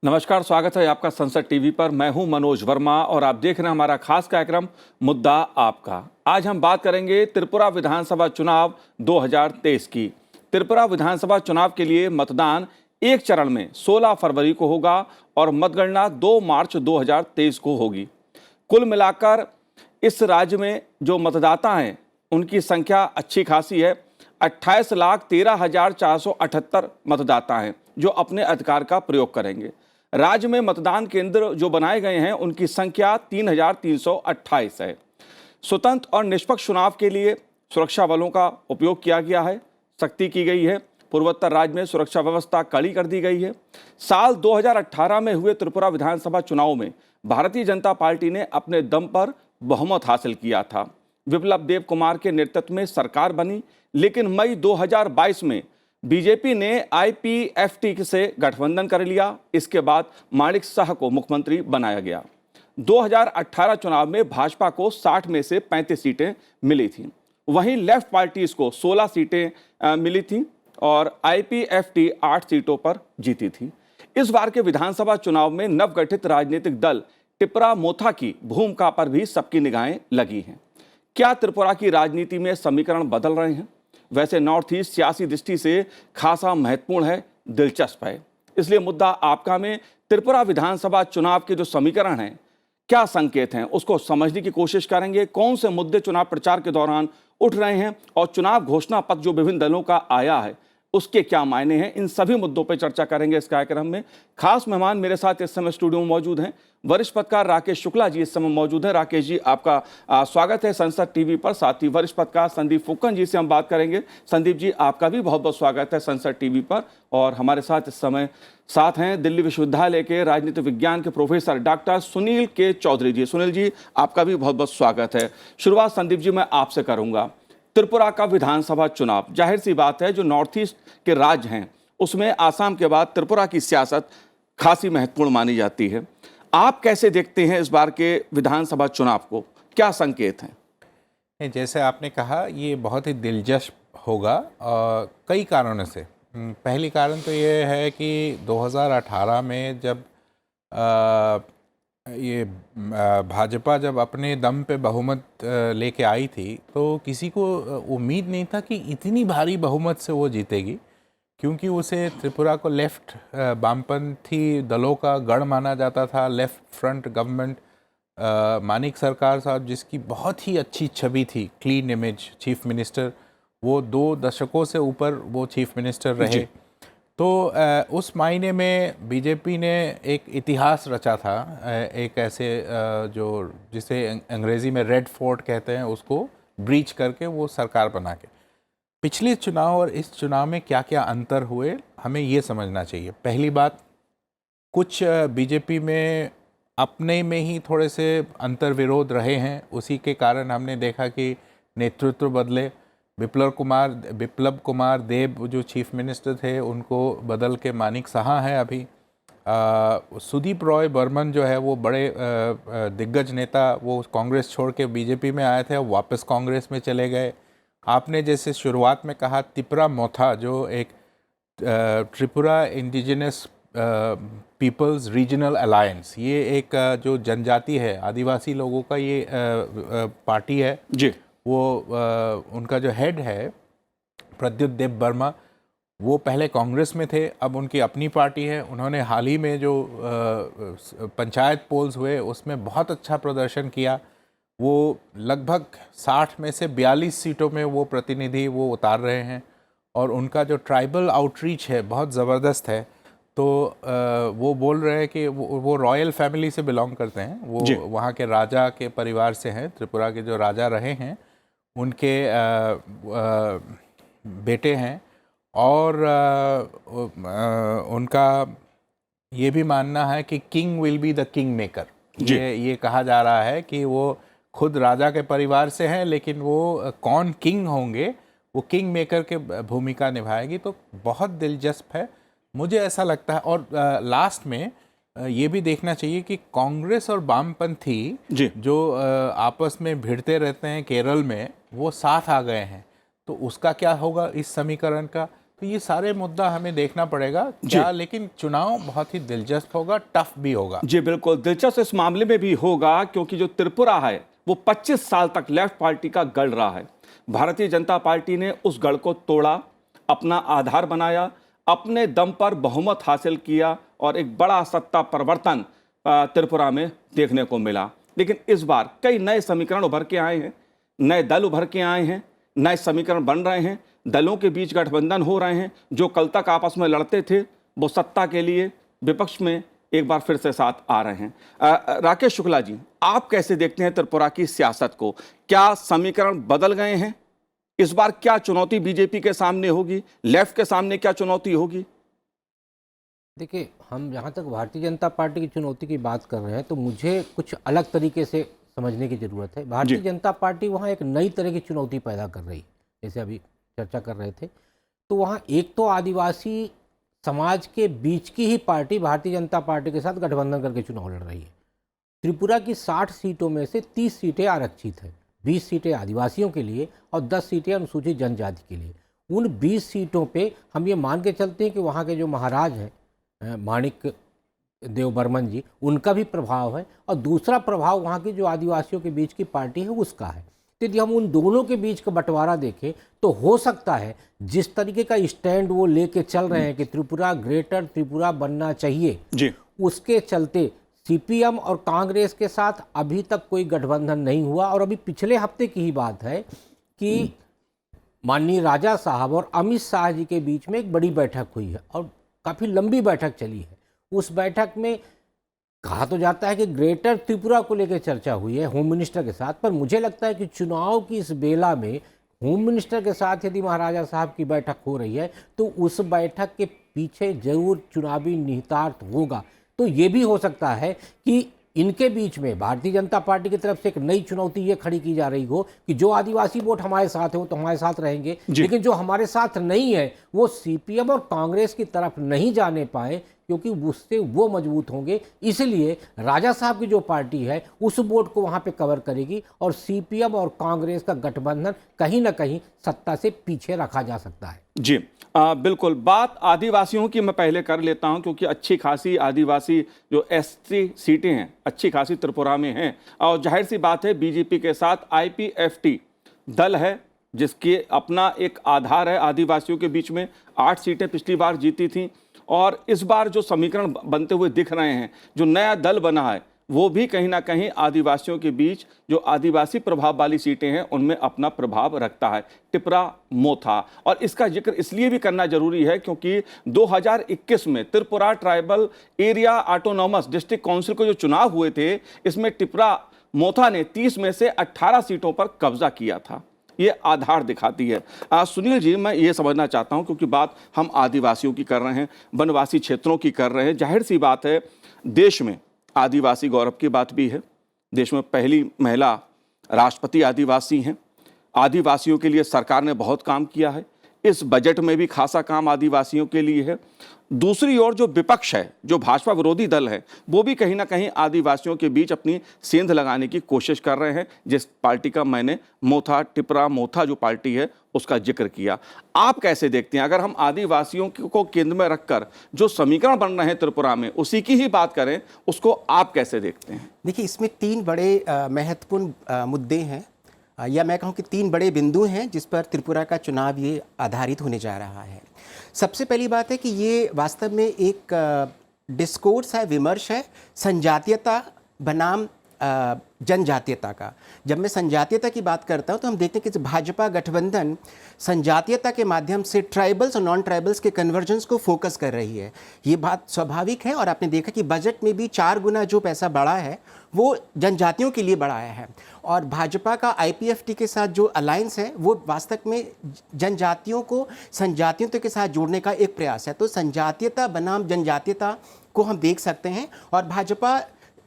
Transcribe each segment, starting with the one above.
नमस्कार, स्वागत है आपका संसद टीवी पर। मैं हूं मनोज वर्मा और आप देख रहे हैं हमारा खास कार्यक्रम मुद्दा आपका। आज हम बात करेंगे त्रिपुरा विधानसभा चुनाव 2023 की। त्रिपुरा विधानसभा चुनाव के लिए मतदान एक चरण में 16 फरवरी को होगा और मतगणना 2 मार्च 2023 को होगी। कुल मिलाकर इस राज्य में जो मतदाता हैं उनकी संख्या अच्छी खासी है। 28,13,478 मतदाता हैं जो अपने अधिकार का प्रयोग करेंगे। राज्य में मतदान केंद्र जो बनाए गए हैं उनकी संख्या 3,328 है। स्वतंत्र और निष्पक्ष चुनाव के लिए सुरक्षा बलों का उपयोग किया गया है, सख्ती की गई है। पूर्वोत्तर राज्य में सुरक्षा व्यवस्था कड़ी कर दी गई है। साल 2018 में हुए त्रिपुरा विधानसभा चुनाव में भारतीय जनता पार्टी ने अपने दम पर बहुमत हासिल किया था। विप्लव देव कुमार के नेतृत्व में सरकार बनी, लेकिन मई 2022 में बीजेपी ने आईपीएफटी से गठबंधन कर लिया। इसके बाद माणिक साह को मुख्यमंत्री बनाया गया। 2018 चुनाव में भाजपा को 60 में से 35 सीटें मिली थीं। वहीं लेफ्ट पार्टीज को 16 सीटें मिली थीं और आईपीएफटी 8 सीटों पर जीती थी। इस बार के विधानसभा चुनाव में नवगठित राजनीतिक दल टिपरा मोथा की भूमिका पर भी सबकी निगाहें लगी हैं। क्या त्रिपुरा की राजनीति में समीकरण बदल रहे हैं? वैसे नॉर्थ ईस्ट सियासी दृष्टि से खासा महत्वपूर्ण है, दिलचस्प है। इसलिए मुद्दा आपका में त्रिपुरा विधानसभा चुनाव के जो समीकरण हैं, क्या संकेत हैं, उसको समझने की कोशिश करेंगे। कौन से मुद्दे चुनाव प्रचार के दौरान उठ रहे हैं और चुनाव घोषणा पत्र जो विभिन्न दलों का आया है उसके क्या मायने हैं, इन सभी मुद्दों पर चर्चा करेंगे इस कार्यक्रम में। खास मेहमान मेरे साथ इस समय स्टूडियो में मौजूद हैं। वरिष्ठ पत्रकार राकेश शुक्ला जी इस समय मौजूद हैं। राकेश जी, आपका स्वागत है संसद टीवी पर। साथ ही वरिष्ठ पत्रकार संदीप फुक्कन जी से हम बात करेंगे। संदीप जी, आपका भी बहुत बहुत स्वागत है संसद टीवी पर। और हमारे साथ इस समय साथ हैं दिल्ली विश्वविद्यालय के राजनीतिक विज्ञान के प्रोफेसर डॉक्टर सुनील के चौधरी जी। सुनील जी, आपका भी बहुत बहुत स्वागत है। शुरुआत संदीप जी मैं आपसे करूंगा। त्रिपुरा का विधानसभा चुनाव, जाहिर सी बात है जो नॉर्थ ईस्ट के राज्य हैं उसमें आसाम के बाद त्रिपुरा की सियासत खासी महत्वपूर्ण मानी जाती है। आप कैसे देखते हैं इस बार के विधानसभा चुनाव को, क्या संकेत हैं? जैसे आपने कहा, ये बहुत ही दिलचस्प होगा कई कारणों से। पहली कारण तो ये है कि 2018 में जब भाजपा जब अपने दम पे बहुमत लेके आई थी तो किसी को उम्मीद नहीं था कि इतनी भारी बहुमत से वो जीतेगी, क्योंकि उसे त्रिपुरा को लेफ्ट वामपंथी दलों का गढ़ माना जाता था। लेफ्ट फ्रंट गवर्नमेंट, मानिक सरकार साहब जिसकी बहुत ही अच्छी छवि थी, क्लीन इमेज चीफ मिनिस्टर, वो 2 दशकों से ऊपर वो चीफ मिनिस्टर रहे। तो उस मायने में बीजेपी ने एक इतिहास रचा था, एक ऐसे जो जिसे अंग्रेज़ी में रेड फोर्ट कहते हैं, उसको ब्रीच करके वो सरकार बना के। पिछले चुनाव और इस चुनाव में क्या क्या अंतर हुए हमें ये समझना चाहिए। पहली बात, कुछ बीजेपी में अपने में ही थोड़े से अंतर विरोध रहे हैं, उसी के कारण हमने देखा कि नेतृत्व बदले। विप्लव कुमार देब जो चीफ मिनिस्टर थे उनको बदल के मानिक साहा है अभी। सुदीप रॉय बर्मन जो है वो बड़े दिग्गज नेता, वो कांग्रेस छोड़ के बीजेपी में आए थे, वापस कांग्रेस में चले गए। आपने जैसे शुरुआत में कहा, तिपरा मोथा जो एक Tripura indigenous peoples regional alliance, ये एक जो जनजाति है, आदिवासी लोगों का ये पार्टी है जी। वो उनका जो हेड है प्रद्युत देव वर्मा, वो पहले कांग्रेस में थे, अब उनकी अपनी पार्टी है। उन्होंने हाल ही में जो पंचायत पोल्स हुए उसमें बहुत अच्छा प्रदर्शन किया। वो लगभग 60 में से 42 सीटों में वो प्रतिनिधि वो उतार रहे हैं और उनका जो ट्राइबल आउटरीच है बहुत ज़बरदस्त है। तो वो बोल रहे हैं कि वो रॉयल फैमिली से बिलोंग करते हैं, वो वहाँ के राजा के परिवार से हैं, त्रिपुरा के जो राजा रहे हैं उनके बेटे हैं। और उनका ये भी मानना है कि king will be the king maker. ये कहा जा रहा है कि वो खुद राजा के परिवार से हैं, लेकिन वो कौन किंग होंगे, वो किंग मेकर के भूमिका निभाएगी। तो बहुत दिलचस्प है, मुझे ऐसा लगता है। और लास्ट में ये भी देखना चाहिए कि कांग्रेस और वामपंथी जो आपस में भिड़ते रहते हैं केरल में, वो साथ आ गए हैं। तो उसका क्या होगा इस समीकरण का? तो ये सारे मुद्दा हमें देखना पड़ेगा क्या, लेकिन चुनाव बहुत ही दिलचस्प होगा, टफ भी होगा। जी बिल्कुल, दिलचस्प इस मामले में भी होगा क्योंकि जो त्रिपुरा है वो 25 साल तक लेफ्ट पार्टी का गढ़ रहा है। भारतीय जनता पार्टी ने उस गढ़ को तोड़ा, अपना आधार बनाया, अपने दम पर बहुमत हासिल किया और एक बड़ा सत्ता परिवर्तन त्रिपुरा में देखने को मिला। लेकिन इस बार कई नए समीकरण उभर के आए हैं, नए दल उभर के आए हैं, नए समीकरण बन रहे हैं, दलों के बीच गठबंधन हो रहे हैं। जो कल तक आपस में लड़ते थे वो सत्ता के लिए विपक्ष में एक बार फिर से साथ आ रहे हैं। राकेश शुक्ला जी, आप कैसे देखते हैं त्रिपुरा की सियासत को? क्या समीकरण बदल गए हैं? इस बार क्या चुनौती बीजेपी के सामने होगी? लेफ्ट के सामने क्या चुनौती होगी? देखिए, हम जहाँ तक भारतीय जनता पार्टी की चुनौती की बात कर रहे हैं तो मुझे कुछ अलग तरीके से समझने की ज़रूरत है। भारतीय जनता पार्टी वहाँ एक नई तरह की चुनौती पैदा कर रही है, जैसे अभी चर्चा कर रहे थे। तो वहाँ एक तो आदिवासी समाज के बीच की ही पार्टी भारतीय जनता पार्टी के साथ गठबंधन करके चुनाव लड़ रही है। त्रिपुरा की 60 सीटों में से 30 सीटें आरक्षित हैं, 20 सीटें आदिवासियों के लिए और 10 सीटें अनुसूचित जनजाति के लिए। उन 20 सीटों पे हम ये मान के चलते हैं कि वहाँ के जो महाराज हैं माणिक देव बर्मन जी, उनका भी प्रभाव है और दूसरा प्रभाव वहाँ की जो आदिवासियों के बीच की पार्टी है उसका है। तो यदि हम उन दोनों के बीच का बंटवारा देखें तो हो सकता है जिस तरीके का स्टैंड वो लेके चल रहे हैं कि त्रिपुरा ग्रेटर त्रिपुरा बनना चाहिए जी, उसके चलते सीपीएम और कांग्रेस के साथ अभी तक कोई गठबंधन नहीं हुआ। और अभी पिछले हफ्ते की ही बात है कि माननीय राजा साहब और अमित शाह जी के बीच में एक बड़ी बैठक हुई है और काफ़ी लंबी बैठक चली है। उस बैठक में कहा तो जाता है कि ग्रेटर त्रिपुरा को लेकर चर्चा हुई है होम मिनिस्टर के साथ, पर मुझे लगता है कि चुनाव की इस बेला में होम मिनिस्टर के साथ यदि महाराजा साहब की बैठक हो रही है तो उस बैठक के पीछे जरूर चुनावी निहितार्थ होगा। तो ये भी हो सकता है कि इनके बीच में भारतीय जनता पार्टी की तरफ से एक नई चुनौती ये खड़ी की जा रही हो कि जो आदिवासी वोट हमारे साथ है वो तो हमारे साथ रहेंगे, लेकिन जो हमारे साथ नहीं है वो सीपीएम और कांग्रेस की तरफ नहीं जाने पाए क्योंकि उससे वो मजबूत होंगे। इसलिए राजा साहब की जो पार्टी है उस वोट को वहाँ पे कवर करेगी और सीपीएम और कांग्रेस का गठबंधन कहीं ना कहीं सत्ता से पीछे रखा जा सकता है। जी बिल्कुल। बात आदिवासियों की मैं पहले कर लेता हूं क्योंकि अच्छी खासी आदिवासी जो एसटी सीटें हैं अच्छी खासी त्रिपुरा में हैं और जाहिर सी बात है बीजेपी के साथ आईपीएफटी दल है जिसके अपना एक आधार है आदिवासियों के बीच में। 8 सीटें पिछली बार जीती थीं और इस बार जो समीकरण बनते हुए दिख रहे हैं, जो नया दल बना है वो भी कहीं ना कहीं आदिवासियों के बीच जो आदिवासी प्रभाव वाली सीटें हैं उनमें अपना प्रभाव रखता है। टिपरा मोथा, और इसका जिक्र इसलिए भी करना जरूरी है क्योंकि 2021 में Tripura tribal area autonomous district council के जो चुनाव हुए थे इसमें टिपरा मोथा ने 30 में से 18 सीटों पर कब्जा किया था। ये आधार दिखाती है। सुनील जी, मैं ये समझना चाहता हूं क्योंकि बात हम आदिवासियों की कर रहे हैं, वनवासी क्षेत्रों की कर रहे हैं, जाहिर सी बात है देश में आदिवासी गौरव की बात भी है। देश में पहली महिला राष्ट्रपति आदिवासी हैं। आदिवासियों के लिए सरकार ने बहुत काम किया है। इस बजट में भी खासा काम आदिवासियों के लिए है। दूसरी ओर जो विपक्ष है, जो भाजपा विरोधी दल है, वो भी कहीं ना कहीं आदिवासियों के बीच अपनी सेंध लगाने की कोशिश कर रहे हैं, जिस पार्टी का मैंने मोथा टिपरा मोथा जो पार्टी है उसका जिक्र किया। आप कैसे देखते हैं, अगर हम आदिवासियों को केंद्र में रखकर जो समीकरण बन रहे हैं त्रिपुरा में उसी की ही बात करें, उसको आप कैसे देखते हैं? देखिए, इसमें 3 बड़े महत्वपूर्ण मुद्दे हैं या मैं कहूँ कि 3 बड़े बिंदु हैं जिस पर त्रिपुरा का चुनाव ये आधारित होने जा रहा है। सबसे पहली बात है कि ये वास्तव में एक डिस्कोर्स है, विमर्श है संजातीयता बनाम जनजातीयता का। जब मैं संजातीयता की बात करता हूं तो हम देखते हैं कि भाजपा गठबंधन संजातीयता के माध्यम से ट्राइबल्स और नॉन ट्राइबल्स के कन्वर्जेंस को फोकस कर रही है। ये बात स्वाभाविक है और आपने देखा कि बजट में भी 4 गुना जो पैसा बढ़ा है वो जनजातियों के लिए बढ़ाया है। और भाजपा का आईपीएफटी के साथ जो अलायंस है वो वास्तव में जनजातियों को संजातीयों के साथ जोड़ने का एक प्रयास है। तो संजातीयता बनाम जनजातीयता को हम देख सकते हैं और भाजपा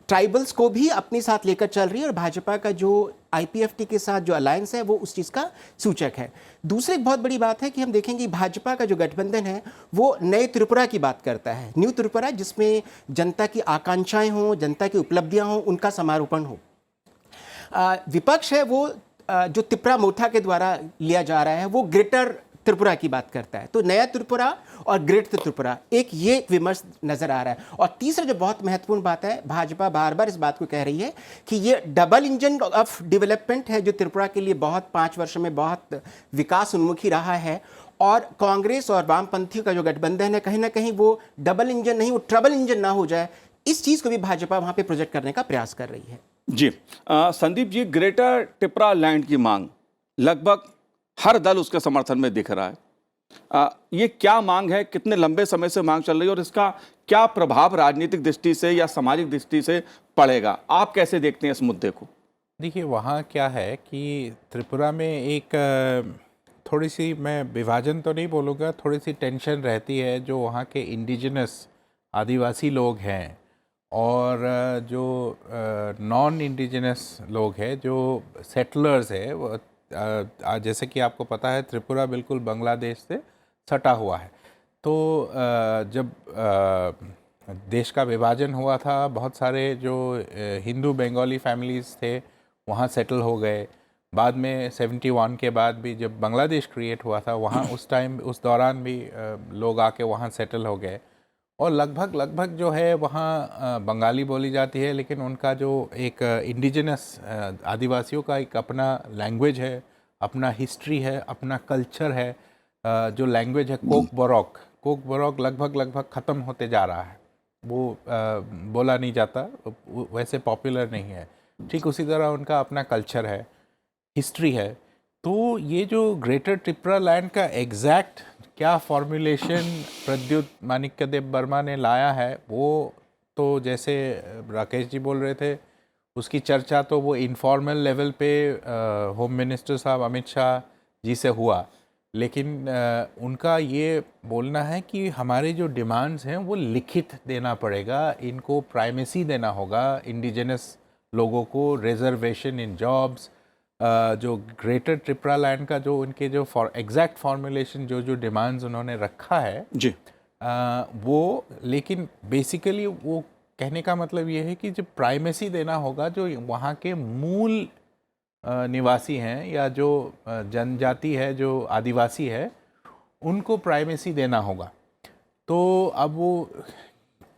ट्राइबल्स को भी अपने साथ लेकर चल रही है और भाजपा का जो आईपीएफटी के साथ जो अलायंस है वो उस चीज़ का सूचक है। दूसरी बहुत बड़ी बात है कि हम देखेंगे भाजपा का जो गठबंधन है वो नए त्रिपुरा की बात करता है, न्यू त्रिपुरा, जिसमें जनता की आकांक्षाएं हों, जनता की उपलब्धियां हों, उनका समारोपण हो। विपक्ष है वो जो तिपरा मोथा के द्वारा लिया जा रहा है वो ग्रेटर त्रिपुरा की बात करता है। तो नया त्रिपुरा और ग्रेटर त्रिपुरा, ये एक विमर्श नजर आ रहा है। और तीसरा जो बहुत महत्वपूर्ण बात है, भाजपा बार बार इस बात को कह रही है कि ये डबल इंजन ऑफ डेवलपमेंट है जो त्रिपुरा के लिए बहुत 5 वर्षों में बहुत विकास उन्मुखी रहा है। और कांग्रेस और वामपंथियों का जो गठबंधन है, कहीं ना कहीं वो डबल इंजन नहीं, वो ट्रबल इंजन ना हो जाए, इस चीज को भी भाजपा वहां पे प्रोजेक्ट करने का प्रयास कर रही है। जी संदीप जी, ग्रेटर टिपरा लैंड की मांग लगभग हर दल उसके समर्थन में दिख रहा है। ये क्या मांग है, कितने लंबे समय से मांग चल रही है और इसका क्या प्रभाव राजनीतिक दृष्टि से या सामाजिक दृष्टि से पड़ेगा? आप कैसे देखते हैं इस मुद्दे को? देखिए, वहाँ क्या है कि त्रिपुरा में एक थोड़ी सी, मैं विभाजन तो नहीं बोलूँगा, थोड़ी सी टेंशन रहती है जो वहाँ के इंडिजिनस आदिवासी लोग हैं और जो नॉन इंडिजिनस लोग हैं, जो सेटलर्स है, वो जैसे कि आपको पता है त्रिपुरा बिल्कुल बांग्लादेश से सटा हुआ है। तो जब देश का विभाजन हुआ था, बहुत सारे जो हिंदू बंगाली फैमिलीज़ थे वहाँ सेटल हो गए। बाद में 71 के बाद भी जब बांग्लादेश क्रिएट हुआ था, वहाँ उस दौरान भी लोग आके वहाँ सेटल हो गए। और लगभग जो है वहाँ बंगाली बोली जाती है, लेकिन उनका जो एक इंडिजिनस आदिवासियों का एक अपना लैंग्वेज है, अपना हिस्ट्री है, अपना कल्चर है। जो लैंग्वेज है कोक बोरोक लगभग ख़त्म होते जा रहा है। वो बोला नहीं जाता, वैसे पॉपुलर नहीं है। ठीक उसी तरह उनका अपना कल्चर है, हिस्ट्री है। तो ये जो ग्रेटर त्रिपुरा लैंड का एग्जैक्ट क्या फॉर्मुलेशन प्रद्युत माणिक्यदेव वर्मा ने लाया है, वो तो जैसे राकेश जी बोल रहे थे, उसकी चर्चा तो वो इनफॉर्मल लेवल पे होम मिनिस्टर साहब अमित शाह जी से हुआ। लेकिन उनका ये बोलना है कि हमारे जो डिमांड्स हैं वो लिखित देना पड़ेगा, इनको प्राइमेसी देना होगा, इंडिजिनस लोगों को रिजर्वेशन इन जॉब्स, जो ग्रेटर त्रिपुरा लैंड का जो उनके जो एग्जैक्ट फॉर्मुलेशन जो डिमांड्स उन्होंने रखा है जी, वो, लेकिन बेसिकली वो कहने का मतलब ये है कि जो प्राइमेसी देना होगा, जो वहाँ के मूल निवासी हैं या जो जनजाति है, जो आदिवासी है, उनको प्राइमेसी देना होगा। तो अब वो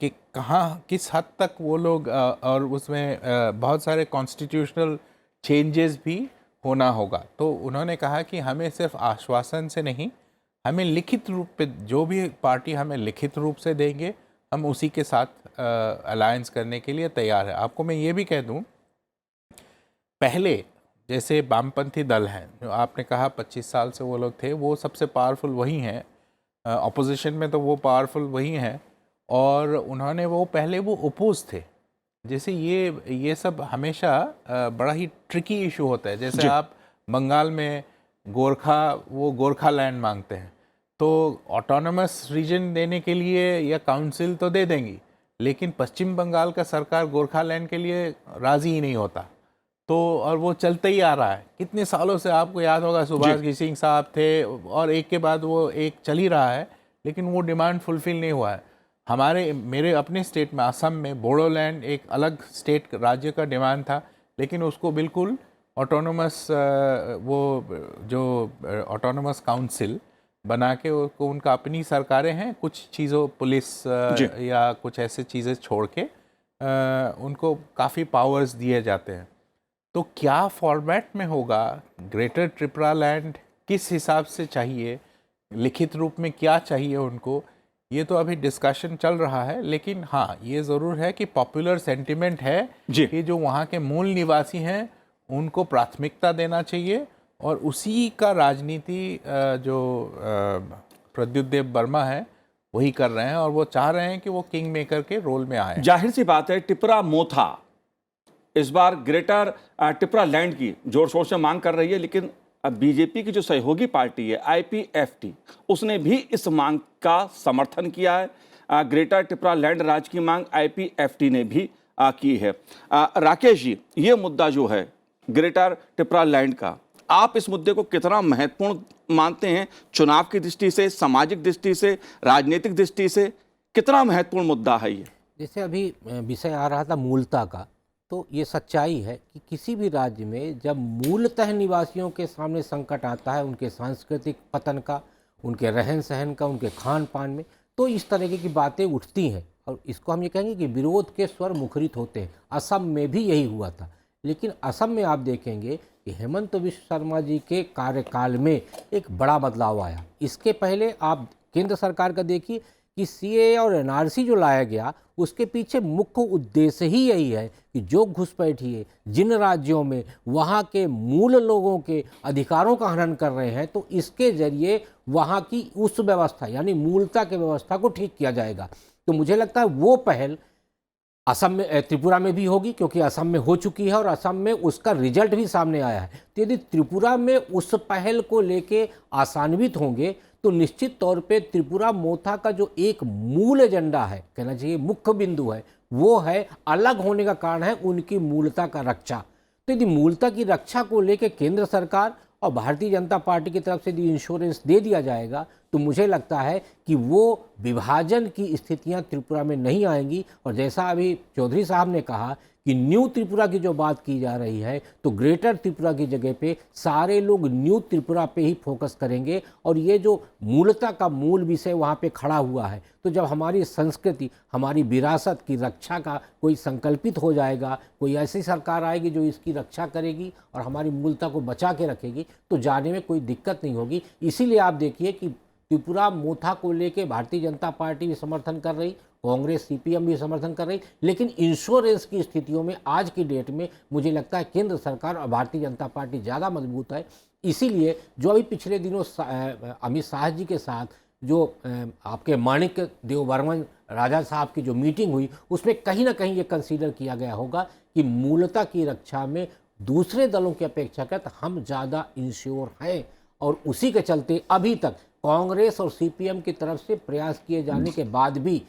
कि कहाँ किस हद तक वो लोग और उसमें बहुत सारे कॉन्स्टिट्यूशनल चेंजेस भी होना होगा। तो उन्होंने कहा कि हमें सिर्फ आश्वासन से नहीं, हमें लिखित रूप पे, जो भी पार्टी हमें लिखित रूप से देंगे, हम उसी के साथ अलायंस करने के लिए तैयार है। आपको मैं ये भी कह दूं, पहले जैसे वामपंथी दल हैं, जो आपने कहा 25 साल से वो लोग थे, वो सबसे पावरफुल वही हैं, अपोजिशन में तो वो पावरफुल वही हैं। और उन्होंने वो पहले वो अपोज थे। जैसे ये सब हमेशा बड़ा ही ट्रिकी इशू होता है। जैसे आप बंगाल में गोरखा लैंड मांगते हैं, तो ऑटोनमस रीजन देने के लिए या काउंसिल तो दे देंगी, लेकिन पश्चिम बंगाल का सरकार गोरखा लैंड के लिए राज़ी ही नहीं होता। तो और वो चलते ही आ रहा है कितने सालों से। आपको याद होगा सुभाष सिंह साहब थे, और एक के बाद वो एक चल ही रहा है, लेकिन वो डिमांड फुलफिल नहीं हुआ है। मेरे अपने स्टेट में, असम में, बोडोलैंड एक अलग स्टेट राज्य का डिमांड था, लेकिन उसको बिल्कुल ऑटोनोमस वो जो ऑटोनोमस काउंसिल बना के उसको, उनका अपनी सरकारें हैं, कुछ चीज़ों पुलिस या कुछ ऐसे चीज़ें छोड़ के उनको काफ़ी पावर्स दिए जाते हैं। तो क्या फॉर्मेट में होगा, ग्रेटर त्रिपुरा लैंड किस हिसाब से चाहिए, लिखित रूप में क्या चाहिए उनको, ये तो अभी डिस्कशन चल रहा है। लेकिन हाँ, ये ज़रूर है कि पॉपुलर सेंटिमेंट है कि जो वहाँ के मूल निवासी हैं उनको प्राथमिकता देना चाहिए, और उसी का राजनीति जो प्रद्युत देव वर्मा है वही कर रहे हैं, और वो चाह रहे हैं कि वो किंग मेकर के रोल में आए। जाहिर सी बात है, टिपरा मोथा इस बार ग्रेटर टिपरा लैंड की जोर शोर से मांग कर रही है, लेकिन अब बीजेपी की जो सहयोगी पार्टी है IPFT, उसने भी इस मांग का समर्थन किया है। ग्रेटर टिपरा लैंड राज्य की मांग IPFT ने भी की है। राकेश जी, ये मुद्दा जो है ग्रेटर टिपरा लैंड का, आप इस मुद्दे को कितना महत्वपूर्ण मानते हैं? चुनाव की दृष्टि से, सामाजिक दृष्टि से, राजनीतिक दृष्टि से कितना महत्वपूर्ण मुद्दा है ये? जैसे अभी विषय आ रहा था मूलता का, तो ये सच्चाई है कि किसी भी राज्य में जब मूलतः निवासियों के सामने संकट आता है, उनके सांस्कृतिक पतन का, उनके रहन सहन का, उनके खान पान में, तो इस तरीके की बातें उठती हैं और इसको हम ये कहेंगे कि विरोध के स्वर मुखरित होते हैं। असम में भी यही हुआ था, लेकिन असम में आप देखेंगे कि हेमंत बिश्व शर्मा जी के कार्यकाल में एक बड़ा बदलाव आया। इसके पहले आप केंद्र सरकार का देखिए कि सीएए और एनआरसी जो लाया गया, उसके पीछे मुख्य उद्देश्य ही यही है कि जो घुसपैठिए जिन राज्यों में वहाँ के मूल लोगों के अधिकारों का हनन कर रहे हैं, तो इसके जरिए वहाँ की उस व्यवस्था यानी मूलता की व्यवस्था को ठीक किया जाएगा। तो मुझे लगता है वो पहल असम में, त्रिपुरा में भी होगी, क्योंकि असम में हो चुकी है और असम में उसका रिजल्ट भी सामने आया है। तो यदि त्रिपुरा में उस पहल को लेके आसान्वित होंगे तो निश्चित तौर पे त्रिपुरा मोथा का जो एक मूल एजेंडा है, कहना चाहिए मुख्य बिंदु है, वो है अलग होने का कारण है उनकी मूलता का रक्षा। तो यदि मूलता की रक्षा को लेके केंद्र सरकार और भारतीय जनता पार्टी की तरफ से यदि इंश्योरेंस दे दिया जाएगा, तो मुझे लगता है कि वो विभाजन की स्थितियां त्रिपुरा में नहीं आएंगी। और जैसा अभी चौधरी साहब ने कहा कि न्यू त्रिपुरा की जो बात की जा रही है, तो ग्रेटर त्रिपुरा की जगह पे सारे लोग न्यू त्रिपुरा पे ही फोकस करेंगे और ये जो मूलता का मूल विषय वहाँ पे खड़ा हुआ है, तो जब हमारी संस्कृति, हमारी विरासत की रक्षा का कोई संकल्पित हो जाएगा, कोई ऐसी सरकार आएगी जो इसकी रक्षा करेगी और हमारी मूलता को बचा के रखेगी, तो जाने में कोई दिक्कत नहीं होगी। इसीलिए आप देखिए कि त्रिपुरा मोथा को लेके भारतीय जनता पार्टी भी समर्थन कर रही, कांग्रेस सीपीएम भी समर्थन कर रही, लेकिन इंश्योरेंस की स्थितियों में आज की डेट में मुझे लगता है केंद्र सरकार और भारतीय जनता पार्टी ज़्यादा मजबूत है। इसीलिए जो अभी पिछले दिनों अमित शाह जी के साथ जो आपके माणिक देव बर्मन राजा साहब की जो मीटिंग हुई, उसमें कहीं ना कहीं ये कंसीडर किया गया होगा कि मूलता की रक्षा में दूसरे दलों की अपेक्षाकृत हम ज़्यादा इंश्योर हैं। और उसी के चलते अभी तक कांग्रेस और सीपीएम की तरफ से प्रयास किए जाने के बाद भी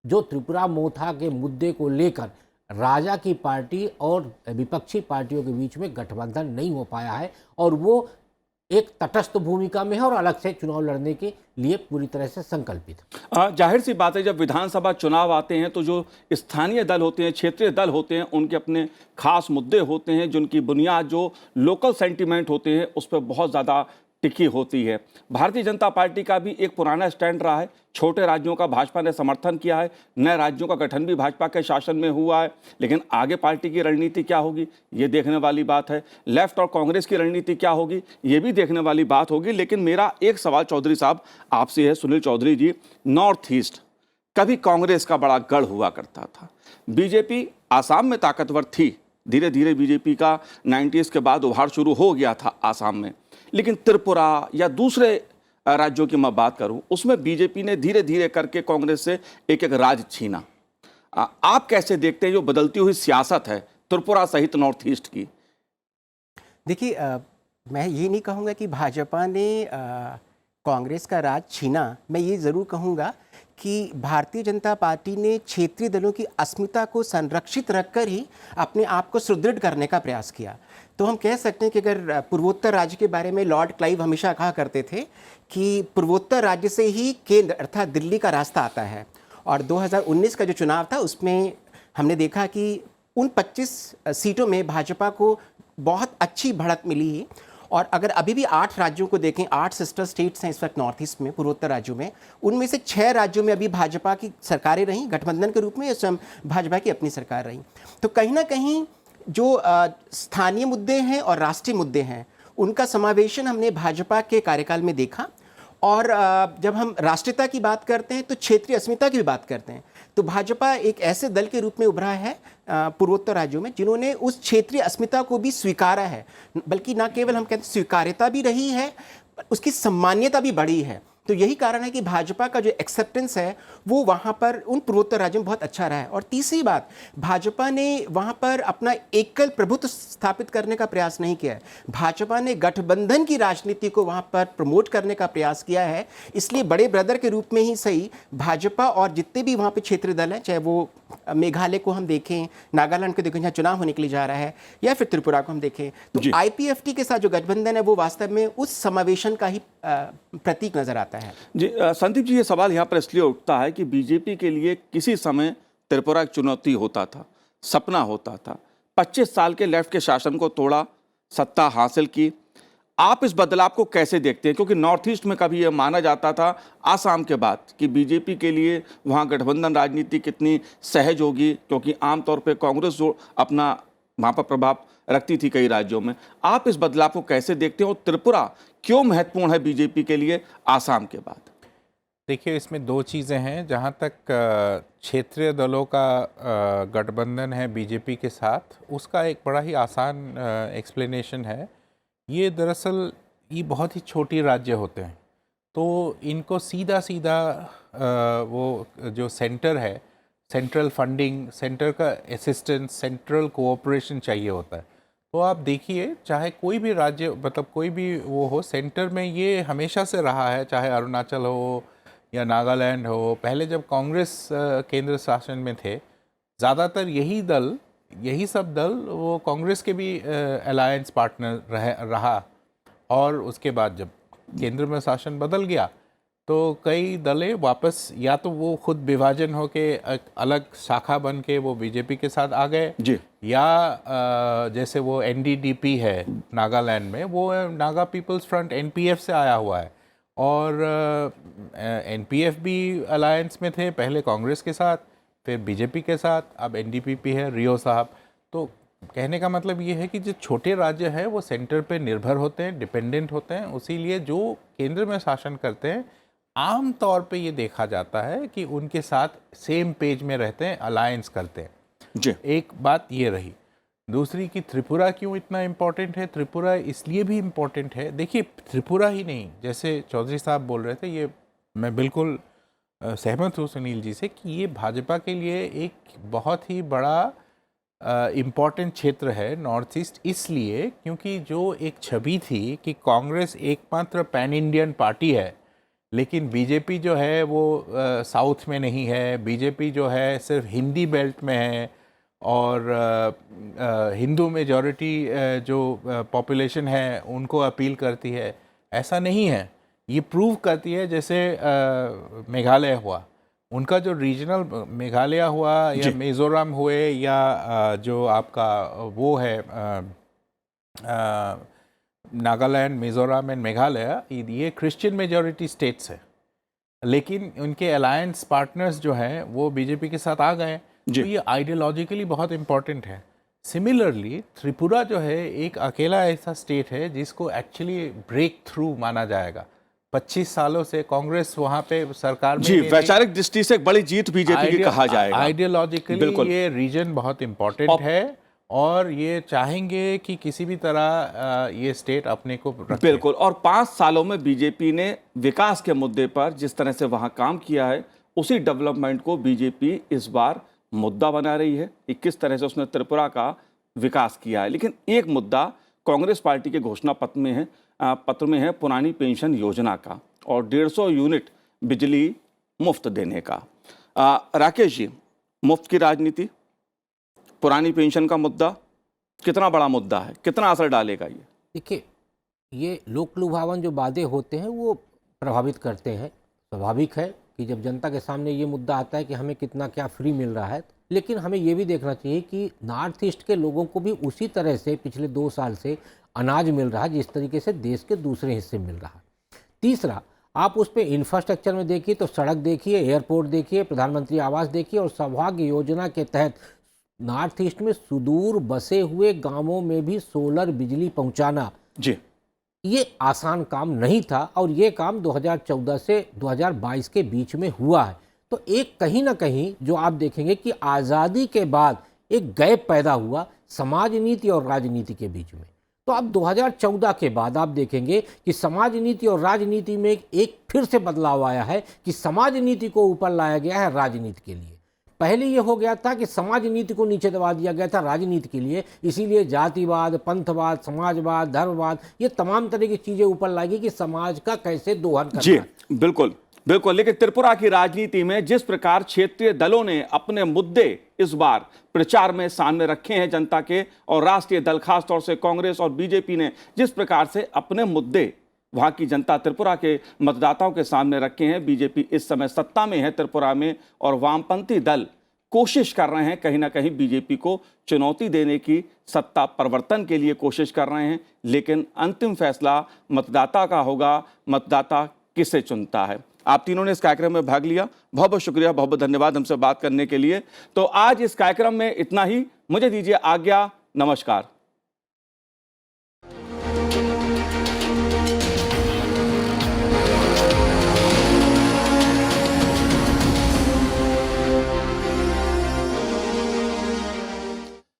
जो त्रिपुरा मोथा के मुद्दे को लेकर राजा की पार्टी और विपक्षी पार्टियों के बीच में गठबंधन नहीं हो पाया है और वो एक तटस्थ भूमिका में है और अलग से चुनाव लड़ने के लिए पूरी तरह से संकल्पित है। जाहिर सी बात है, जब विधानसभा चुनाव आते हैं तो जो स्थानीय दल होते हैं, क्षेत्रीय दल होते हैं, उनके अपने खास मुद्दे होते हैं, जिनकी बुनियाद जो लोकल सेंटीमेंट होते हैं उस पर बहुत ज़्यादा टिकी होती है। भारतीय जनता पार्टी का भी एक पुराना स्टैंड रहा है, छोटे राज्यों का भाजपा ने समर्थन किया है, नए राज्यों का गठन भी भाजपा के शासन में हुआ है, लेकिन आगे पार्टी की रणनीति क्या होगी ये देखने वाली बात है। लेफ्ट और कांग्रेस की रणनीति क्या होगी ये भी देखने वाली बात होगी। लेकिन मेरा एक सवाल चौधरी साहब आपसे है, सुनील चौधरी जी, नॉर्थ ईस्ट कभी कांग्रेस का बड़ा गढ़ हुआ करता था, बीजेपी आसाम में ताकतवर थी, धीरे धीरे बीजेपी का 90s के बाद उभार शुरू हो गया था आसाम में, लेकिन त्रिपुरा या दूसरे राज्यों की मैं बात करूं उसमें बीजेपी ने धीरे धीरे करके कांग्रेस से एक एक राज छीना। आप कैसे देखते हैं जो बदलती हुई सियासत है त्रिपुरा सहित नॉर्थ ईस्ट की? देखिए, मैं ये नहीं कहूँगा कि भाजपा ने कांग्रेस का राज छीना। मैं ये ज़रूर कहूँगा कि भारतीय जनता पार्टी ने क्षेत्रीय दलों की अस्मिता को संरक्षित रखकर ही अपने आप को सुदृढ़ करने का प्रयास किया। तो हम कह सकते हैं कि अगर पूर्वोत्तर राज्य के बारे में लॉर्ड क्लाइव हमेशा कहा करते थे कि पूर्वोत्तर राज्य से ही केंद्र अर्थात दिल्ली का रास्ता आता है, और 2019 का जो चुनाव था उसमें हमने देखा कि उन 25 सीटों में भाजपा को बहुत अच्छी बढ़त मिली। और अगर अभी भी 8 राज्यों को देखें, 8 सिस्टर स्टेट्स हैं इस वक्त नॉर्थ ईस्ट में, पूर्वोत्तर राज्यों में, उनमें से 6 राज्यों में अभी भाजपा की सरकारें रहीं गठबंधन के रूप में, या स्वयं भाजपा की अपनी सरकार रही। तो कहीं ना कहीं जो स्थानीय मुद्दे हैं और राष्ट्रीय मुद्दे हैं उनका समावेशन हमने भाजपा के कार्यकाल में देखा। और जब हम राष्ट्रीयता की बात करते हैं तो क्षेत्रीय अस्मिता की भी बात करते हैं, तो भाजपा एक ऐसे दल के रूप में उभरा है पूर्वोत्तर राज्यों में जिन्होंने उस क्षेत्रीय अस्मिता को भी स्वीकारा है, बल्कि ना केवल हम कहते हैं स्वीकार्यता भी रही है, उसकी सम्मान्यता भी बढ़ी है। तो यही कारण है कि भाजपा का जो एक्सेप्टेंस है वो वहाँ पर उन पूर्वोत्तर राज्यों में बहुत अच्छा रहा है। और तीसरी बात, भाजपा ने वहाँ पर अपना एकल प्रभुत्व स्थापित करने का प्रयास नहीं किया है, भाजपा ने गठबंधन की राजनीति को वहाँ पर प्रमोट करने का प्रयास किया है। इसलिए बड़े ब्रदर के रूप में ही सही भाजपा और जितने भी वहाँ पर क्षेत्रीय दल हैं, चाहे वो मेघालय को हम देखें, नागालैंड को देखें जहाँ चुनाव होने के लिए जा रहा है, या फिर त्रिपुरा को हम देखें, तो आईपीएफटी के साथ जो गठबंधन है वो वास्तव में उस समावेशन का ही प्रतीक नजर आता है। जी संदीप जी, ये सवाल यहाँ पर इसलिए उठता है कि बीजेपी के लिए किसी समय त्रिपुरा एक चुनौती होता था, सपना होता था। 25 साल के लेफ्ट के शासन को तोड़ा, सत्ता हासिल की, आप इस बदलाव को कैसे देखते हैं? क्योंकि नॉर्थ ईस्ट में कभी यह माना जाता था आसाम के बाद कि बीजेपी के लिए वहाँ गठबंधन राजनीति कितनी सहज होगी, क्योंकि आमतौर पे कांग्रेस जो अपना वहाँ पर प्रभाव रखती थी कई राज्यों में। आप इस बदलाव को कैसे देखते हैं और त्रिपुरा क्यों महत्वपूर्ण है बीजेपी के लिए आसाम के बाद? देखिए, इसमें दो चीज़ें हैं। जहाँ तक क्षेत्रीय दलों का गठबंधन है बीजेपी के साथ, उसका एक बड़ा ही आसान एक्सप्लेनेशन है। ये दरअसल ये बहुत ही छोटी राज्य होते हैं, तो इनको सीधा सीधा वो जो सेंटर है, सेंट्रल फंडिंग, सेंटर का असिस्टेंस, सेंट्रल कोऑपरेशन चाहिए होता है। तो आप देखिए, चाहे कोई भी राज्य, मतलब कोई भी वो हो, सेंटर में ये हमेशा से रहा है, चाहे अरुणाचल हो या नागालैंड हो। पहले जब कांग्रेस केंद्र शासन में थे, ज़्यादातर यही सब दल वो कांग्रेस के भी अलायंस पार्टनर रहा। और उसके बाद जब केंद्र में शासन बदल गया तो कई दलें वापस, या तो वो खुद विभाजन होके एक अलग शाखा बन के वो बीजेपी के साथ आ गए जी, या जैसे वो एनडीडीपी है नागालैंड में, वो नागा पीपल्स फ्रंट एनपीएफ से आया हुआ है। और एनपीएफ भी अलायंस में थे, पहले कांग्रेस के साथ, फिर बीजेपी के साथ, अब एनडीपीपी है, रियो साहब। तो कहने का मतलब ये है कि जो छोटे राज्य हैं वो सेंटर पे निर्भर होते हैं, डिपेंडेंट होते हैं। इसीलिए जो केंद्र में शासन करते हैं, आम तौर पे ये देखा जाता है कि उनके साथ सेम पेज में रहते हैं, अलायंस करते हैं जी। एक बात ये रही। दूसरी कि त्रिपुरा क्यों इतना इम्पोर्टेंट है? त्रिपुरा इसलिए भी इम्पोर्टेंट है, देखिए त्रिपुरा ही नहीं, जैसे चौधरी साहब बोल रहे थे, ये मैं बिल्कुल सहमत हूँ सुनील जी से कि ये भाजपा के लिए एक बहुत ही बड़ा इम्पॉर्टेंट क्षेत्र है नॉर्थ ईस्ट, इसलिए क्योंकि जो एक छवि थी कि कांग्रेस एकमात्र पैन इंडियन पार्टी है, लेकिन बीजेपी जो है वो साउथ में नहीं है, बीजेपी जो है सिर्फ हिंदी बेल्ट में है और हिंदू मेजॉरिटी जो पॉपुलेशन है उनको अपील करती है, ऐसा नहीं है। ये प्रूव करती है, जैसे मेघालय हुआ, उनका जो रीजनल मेघालय हुआ या मिजोरम हुए या जो आपका वो है नागालैंड, मिजोरम एंड मेघालय, ये क्रिश्चियन मेजॉरिटी स्टेट्स है, लेकिन उनके अलायंस पार्टनर्स जो हैं वो बीजेपी के साथ आ गए। तो ये आइडियोलॉजिकली बहुत इम्पॉर्टेंट है। सिमिलरली त्रिपुरा जो है एक अकेला ऐसा स्टेट है जिसको एक्चुअली ब्रेक थ्रू माना जाएगा। 25 सालों से कांग्रेस वहाँ पे सरकार में, जी, वैचारिक दृष्टि से एक बड़ी जीत बीजेपी की कहा जाएगा। आइडियोलॉजिकली ये रीजन बहुत इम्पोर्टेंट है और ये चाहेंगे कि किसी भी तरह ये स्टेट अपने को रखे। बिल्कुल। और 5 सालों में बीजेपी ने विकास के मुद्दे पर जिस तरह से वहां काम किया है, उसी डेवलपमेंट को बीजेपी इस बार मुद्दा बना रही है कि किस तरह से उसने त्रिपुरा का विकास किया है। लेकिन एक मुद्दा कांग्रेस पार्टी के घोषणा पत्र में है पुरानी पेंशन योजना का और 150 यूनिट बिजली मुफ्त देने का। राकेश जी, मुफ्त की राजनीति, पुरानी पेंशन का मुद्दा कितना बड़ा मुद्दा है, कितना असर डालेगा ये? देखिए, ये लोक लुभावन जो वादे होते हैं वो प्रभावित करते हैं। स्वाभाविक है कि जब जनता के सामने ये मुद्दा आता है कि हमें कितना क्या फ्री मिल रहा है, लेकिन हमें ये भी देखना चाहिए कि नॉर्थ ईस्ट के लोगों को भी उसी तरह से पिछले 2 साल से अनाज मिल रहा है जिस तरीके से देश के दूसरे हिस्से मिल रहा है। तीसरा, आप उस पर इंफ्रास्ट्रक्चर में देखिए तो सड़क देखिए, एयरपोर्ट देखिए, प्रधानमंत्री आवास देखिए, और सौभाग्य योजना के तहत नॉर्थ ईस्ट में सुदूर बसे हुए गांवों में भी सोलर बिजली पहुंचाना, जी, ये आसान काम नहीं था और ये काम 2014 से 2022 के बीच में हुआ है। तो एक कहीं ना कहीं जो आप देखेंगे कि आज़ादी के बाद एक गैप पैदा हुआ समाज नीति और राजनीति के बीच में। तो अब 2014 के बाद आप देखेंगे कि समाज नीति और राजनीति में एक फिर से बदलाव आया है कि समाज नीति को ऊपर लाया गया है राजनीति के लिए। पहले ये हो गया था कि समाज नीति को नीचे दबा दिया गया था राजनीति के लिए, इसीलिए जातिवाद, पंथवाद, समाजवाद, धर्मवाद, ये तमाम तरह की चीजें ऊपर लाएगी कि समाज का कैसे दोहन करना। जी, बिल्कुल बिल्कुल। लेकिन त्रिपुरा की राजनीति में जिस प्रकार क्षेत्रीय दलों ने अपने मुद्दे इस बार प्रचार में सामने रखे हैं जनता के, और राष्ट्रीय दल खासतौर से कांग्रेस और बीजेपी ने जिस प्रकार से अपने मुद्दे वहां की जनता त्रिपुरा के मतदाताओं के सामने रखे हैं, बीजेपी इस समय सत्ता में है त्रिपुरा में और वामपंथी दल कोशिश कर रहे हैं, कहीं ना कहीं बीजेपी को चुनौती देने की, सत्ता परिवर्तन के लिए कोशिश कर रहे हैं। लेकिन अंतिम फैसला मतदाता का होगा, मतदाता किसे चुनता है। आप तीनों ने इस कार्यक्रम में भाग लिया, बहुत बहुत शुक्रिया, बहुत बहुत धन्यवाद हमसे बात करने के लिए। तो आज इस कार्यक्रम में इतना ही, मुझे दीजिए आज्ञा, नमस्कार।